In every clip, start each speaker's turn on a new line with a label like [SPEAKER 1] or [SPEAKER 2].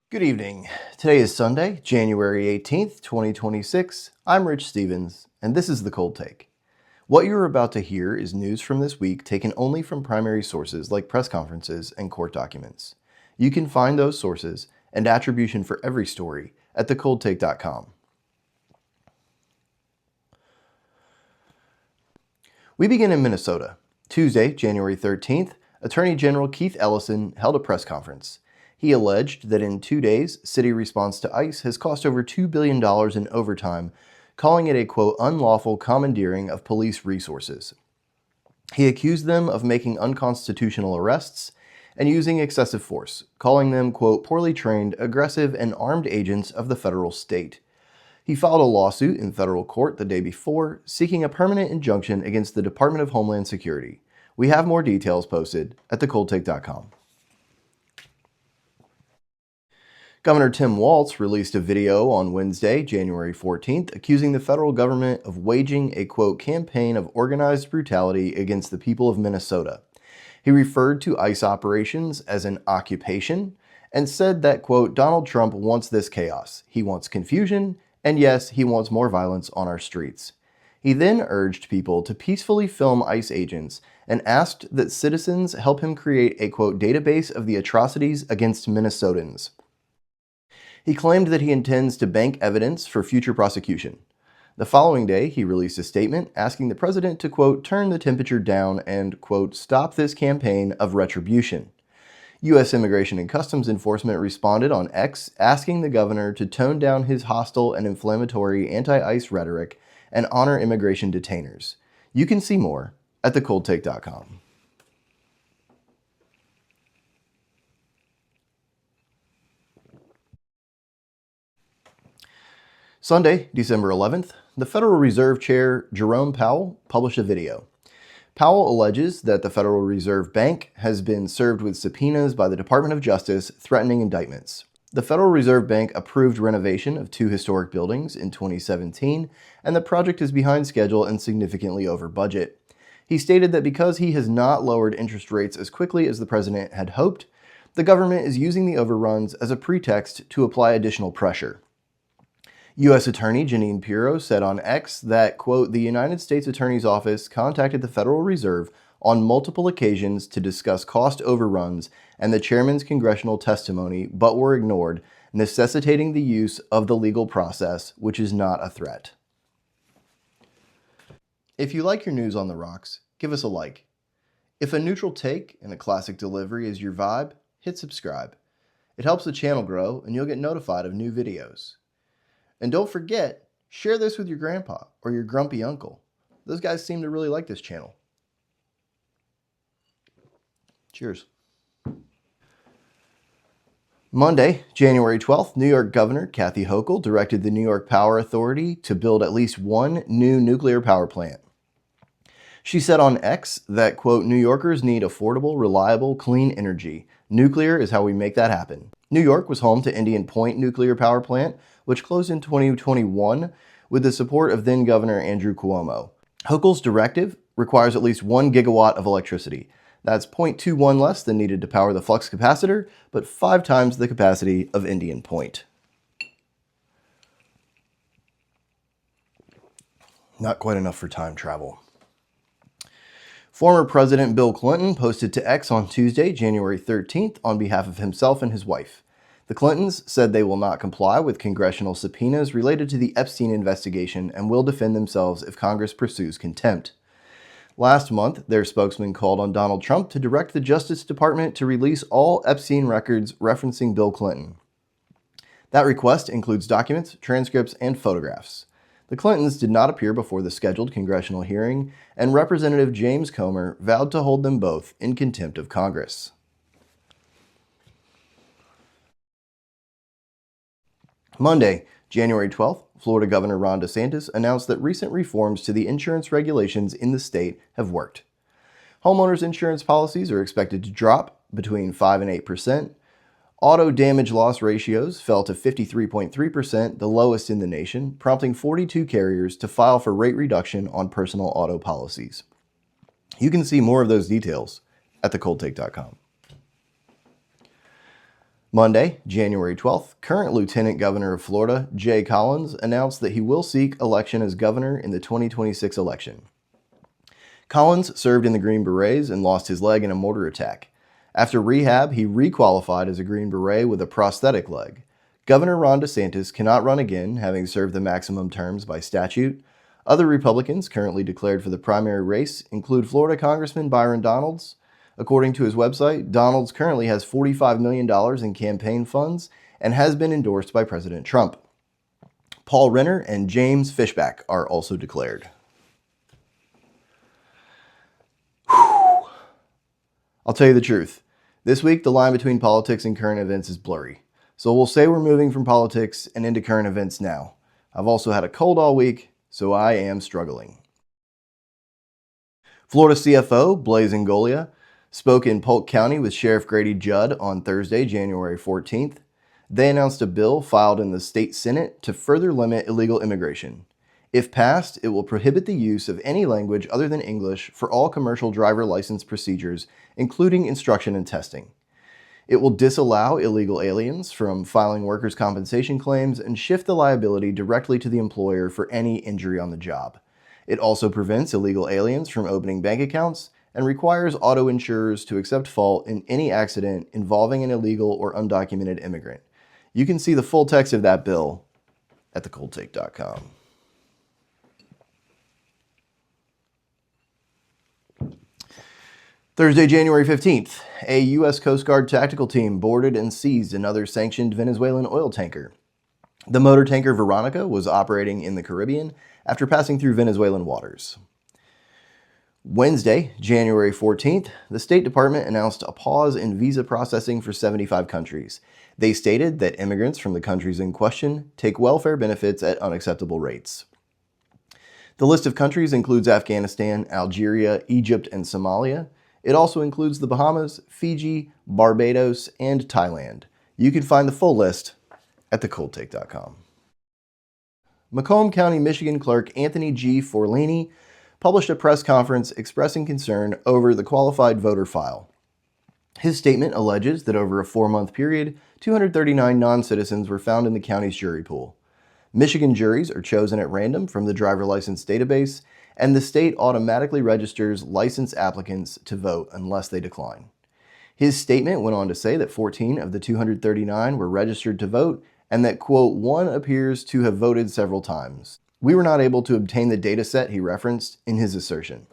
[SPEAKER 1] Good evening. Today is Sunday, January 18th, 2026. I'm Rich Stevens, and this is The Cold Take. What you're about to hear is news from this week taken only from primary sources like press conferences and court documents. You can find those sources and attribution for every story at thecoldtake.com. We begin in Minnesota. Tuesday, January 13th, Attorney General Keith Ellison held a press conference. He alleged that in 2 days, city response to ICE has cost over $2 billion in overtime, calling it a, quote, unlawful commandeering of police resources. He accused them of making unconstitutional arrests and using excessive force, calling them, quote, poorly trained, aggressive, and armed agents of the federal state. He filed a lawsuit in federal court the day before, seeking a permanent injunction against the Department of Homeland Security. We have more details posted at thecoldtake.com. Governor Tim Walz released a video on Wednesday, January 14th, accusing the federal government of waging a, quote, campaign of organized brutality against the people of Minnesota. He referred to ICE operations as an occupation and said that, quote, Donald Trump wants this chaos. He wants confusion, and yes, he wants more violence on our streets. He then urged people to peacefully film ICE agents and asked that citizens help him create a, quote, database of the atrocities against Minnesotans. He claimed that he intends to bank evidence for future prosecution. The following day, he released a statement asking the president to, quote, turn the temperature down and, quote, stop this campaign of retribution. U.S. Immigration and Customs Enforcement responded on X, asking the governor to tone down his hostile and inflammatory anti-ICE rhetoric and honor immigration detainers. You can see more at thecoldtake.com. Sunday, December 11th, the Federal Reserve Chair Jerome Powell published a video. Powell alleges that the Federal Reserve Bank has been served with subpoenas by the Department of Justice threatening indictments. The Federal Reserve Bank approved renovation of 2 historic buildings in 2017, and the project is behind schedule and significantly over budget. He stated that because he has not lowered interest rates as quickly as the president had hoped, the government is using the overruns as a pretext to apply additional pressure. U.S. Attorney Jeanine Pirro said on X that, quote, the United States Attorney's Office contacted the Federal Reserve on multiple occasions to discuss cost overruns and the chairman's congressional testimony, but were ignored, necessitating the use of the legal process, which is not a threat. If you like your news on the rocks, give us a like. If a neutral take and a classic delivery is your vibe, hit subscribe. It helps the channel grow and you'll get notified of new videos. And don't forget, share this with your grandpa or your grumpy uncle. Those guys seem to really like this channel. Cheers. Monday, January 12th, New York Governor Kathy Hochul directed the New York Power Authority to build at least 1 new nuclear power plant. She said on X that, quote, New Yorkers need affordable, reliable, clean energy. Nuclear is how we make that happen. New York was home to Indian Point Nuclear Power Plant, which closed in 2021 with the support of then-Governor Andrew Cuomo. Hochul's directive requires at least 1 gigawatt of electricity. That's 0.21 less than needed to power the flux capacitor, but 5 times the capacity of Indian Point. Not quite enough for time travel. Former President Bill Clinton posted to X on Tuesday, January 13th, on behalf of himself and his wife. The Clintons said they will not comply with congressional subpoenas related to the Epstein investigation and will defend themselves if Congress pursues contempt. Last month, their spokesman called on Donald Trump to direct the Justice Department to release all Epstein records referencing Bill Clinton. That request includes documents, transcripts, and photographs. The Clintons did not appear before the scheduled congressional hearing, and Representative James Comer vowed to hold them both in contempt of Congress. Monday, January 12th, Florida Governor Ron DeSantis announced that recent reforms to the insurance regulations in the state have worked. Homeowners insurance policies are expected to drop between 5 and 8%. Auto damage loss ratios fell to 53.3%, the lowest in the nation, prompting 42 carriers to file for rate reduction on personal auto policies. You can see more of those details at thecoldtake.com. Monday, January 12th, current Lieutenant Governor of Florida, Jay Collins, announced that he will seek election as governor in the 2026 election. Collins served in the Green Berets and lost his leg in a mortar attack. After rehab, he requalified as a Green Beret with a prosthetic leg. Governor Ron DeSantis cannot run again, having served the maximum terms by statute. Other Republicans currently declared for the primary race include Florida Congressman Byron Donalds. According to his website, Donalds currently has $45 million in campaign funds and has been endorsed by President Trump. Paul Renner and James Fishback are also declared. I'll tell you the truth. This week, the line between politics and current events is blurry. So we'll say we're moving from politics and into current events now. I've also had a cold all week, so I am struggling. Florida CFO Blaise Ingoglia spoke in Polk County with Sheriff Grady Judd on Thursday, January 14th. They announced a bill filed in the state Senate to further limit illegal immigration. If passed, it will prohibit the use of any language other than English for all commercial driver license procedures, including instruction and testing. It will disallow illegal aliens from filing workers' compensation claims and shift the liability directly to the employer for any injury on the job. It also prevents illegal aliens from opening bank accounts and requires auto insurers to accept fault in any accident involving an illegal or undocumented immigrant. You can see the full text of that bill at thecoldtake.com. Thursday, January 15th, a U.S. Coast Guard tactical team boarded and seized another sanctioned Venezuelan oil tanker. The motor tanker Veronica was operating in the Caribbean after passing through Venezuelan waters. Wednesday, January 14th, the State Department announced a pause in visa processing for 75 countries. They stated that immigrants from the countries in question take welfare benefits at unacceptable rates. The list of countries includes Afghanistan, Algeria, Egypt, and Somalia. It also includes the Bahamas, Fiji, Barbados, and Thailand. You can find the full list at thecoldtake.com. Macomb County, Michigan Clerk Anthony G. Forlini published a press conference expressing concern over the qualified voter file. His statement alleges that over a 4-month period, 239 non-citizens were found in the county's jury pool. Michigan juries are chosen at random from the driver license database, and the state automatically registers licensed applicants to vote unless they decline. His statement went on to say that 14 of the 239 were registered to vote and that, quote, one appears to have voted several times. We were not able to obtain the data set he referenced in his assertion.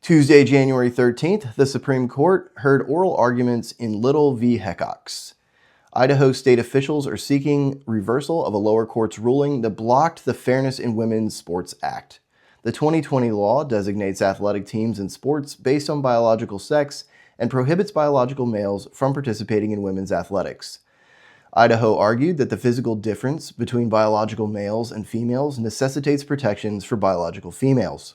[SPEAKER 1] Tuesday, January 13th, the Supreme Court heard oral arguments in Little v. Heckox. Idaho state officials are seeking reversal of a lower court's ruling that blocked the Fairness in Women's Sports Act. The 2020 law designates athletic teams in sports based on biological sex and prohibits biological males from participating in women's athletics. Idaho argued that the physical difference between biological males and females necessitates protections for biological females.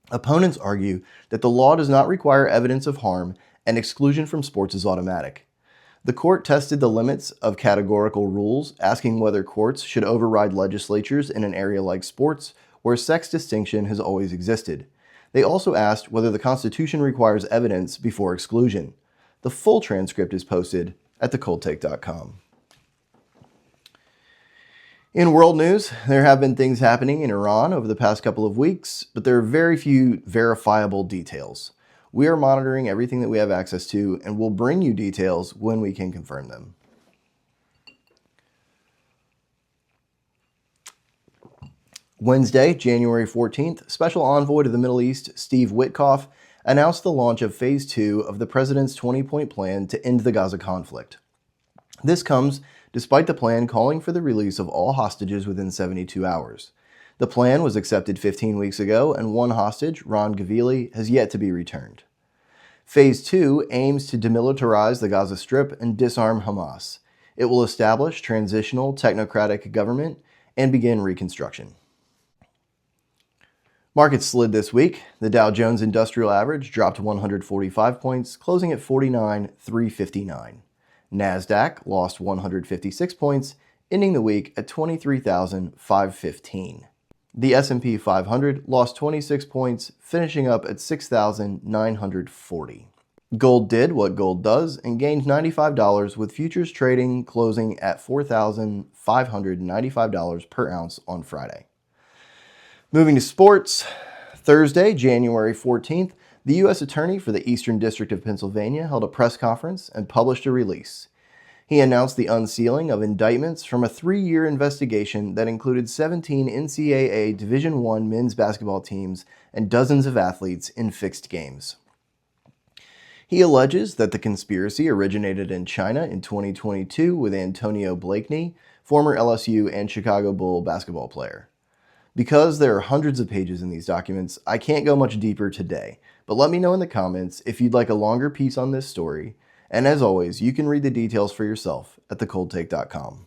[SPEAKER 1] Opponents argue that the law does not require evidence of harm and exclusion from sports is automatic. The court tested the limits of categorical rules, asking whether courts should override legislatures in an area like sports, where sex distinction has always existed. They also asked whether the Constitution requires evidence before exclusion. The full transcript is posted at thecoldtake.com. In world news, there have been things happening in Iran over the past couple of weeks, but there are very few verifiable details. We are monitoring everything that we have access to, and we'll bring you details when we can confirm them. Wednesday, January 14th, Special Envoy to the Middle East, Steve Witkoff, announced the launch of Phase II of the President's 20-point plan to end the Gaza conflict. This comes despite the plan calling for the release of all hostages within 72 hours. The plan was accepted 15 weeks ago, and one hostage, Ron Gavili, has yet to be returned. Phase II aims to demilitarize the Gaza Strip and disarm Hamas. It will establish transitional technocratic government and begin reconstruction. Markets slid this week. The Dow Jones Industrial Average dropped 145 points, closing at 49,359. NASDAQ lost 156 points, ending the week at 23,515. The S&P 500 lost 26 points, finishing up at 6,940. Gold did what gold does and gained $95 with futures trading closing at $4,595 per ounce on Friday. Moving to sports, Thursday, January 14th, the U.S. Attorney for the Eastern District of Pennsylvania held a press conference and published a release. He announced the unsealing of indictments from a 3-year investigation that included 17 NCAA Division I men's basketball teams and dozens of athletes in fixed games. He alleges that the conspiracy originated in China in 2022 with Antonio Blakeney, former LSU and Chicago Bull basketball player. Because there are hundreds of pages in these documents, I can't go much deeper today, but let me know in the comments if you'd like a longer piece on this story, and as always, you can read the details for yourself at thecoldtake.com.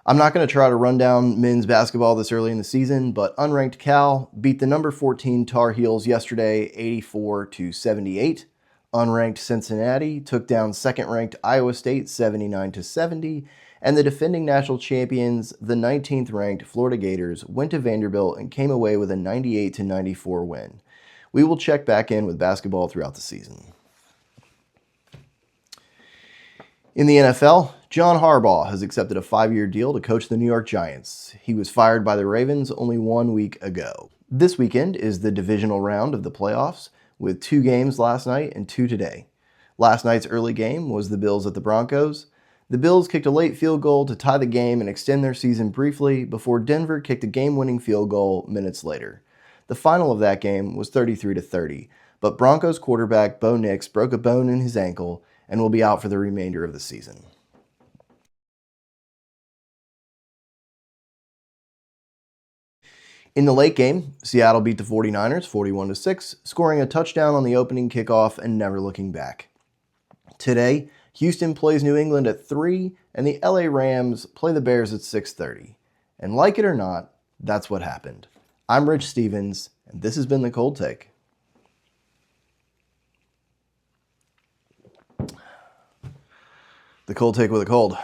[SPEAKER 1] I'm not going to try to run down men's basketball this early in the season, but unranked Cal beat the number 14 Tar Heels yesterday 84-78. Unranked Cincinnati took down second-ranked Iowa State 79-70, and the defending national champions, the 19th-ranked Florida Gators, went to Vanderbilt and came away with a 98-94 win. We will check back in with basketball throughout the season. In the NFL, John Harbaugh has accepted a 5-year deal to coach the New York Giants. He was fired by the Ravens only 1 week ago. This weekend is the divisional round of the playoffs, with 2 games last night and 2 today. Last night's early game was the Bills at the Broncos. The Bills kicked a late field goal to tie the game and extend their season briefly before Denver kicked a game-winning field goal minutes later. The final of that game was 33-30, but Broncos quarterback Bo Nix broke a bone in his ankle and will be out for the remainder of the season. In the late game, Seattle beat the 49ers 41-6, scoring a touchdown on the opening kickoff and never looking back. Today, Houston plays New England at 3, and the LA Rams play the Bears at 6:30. And like it or not, that's what happened. I'm Rich Stevens, and this has been The Cold Take. The Cold Take with a cold.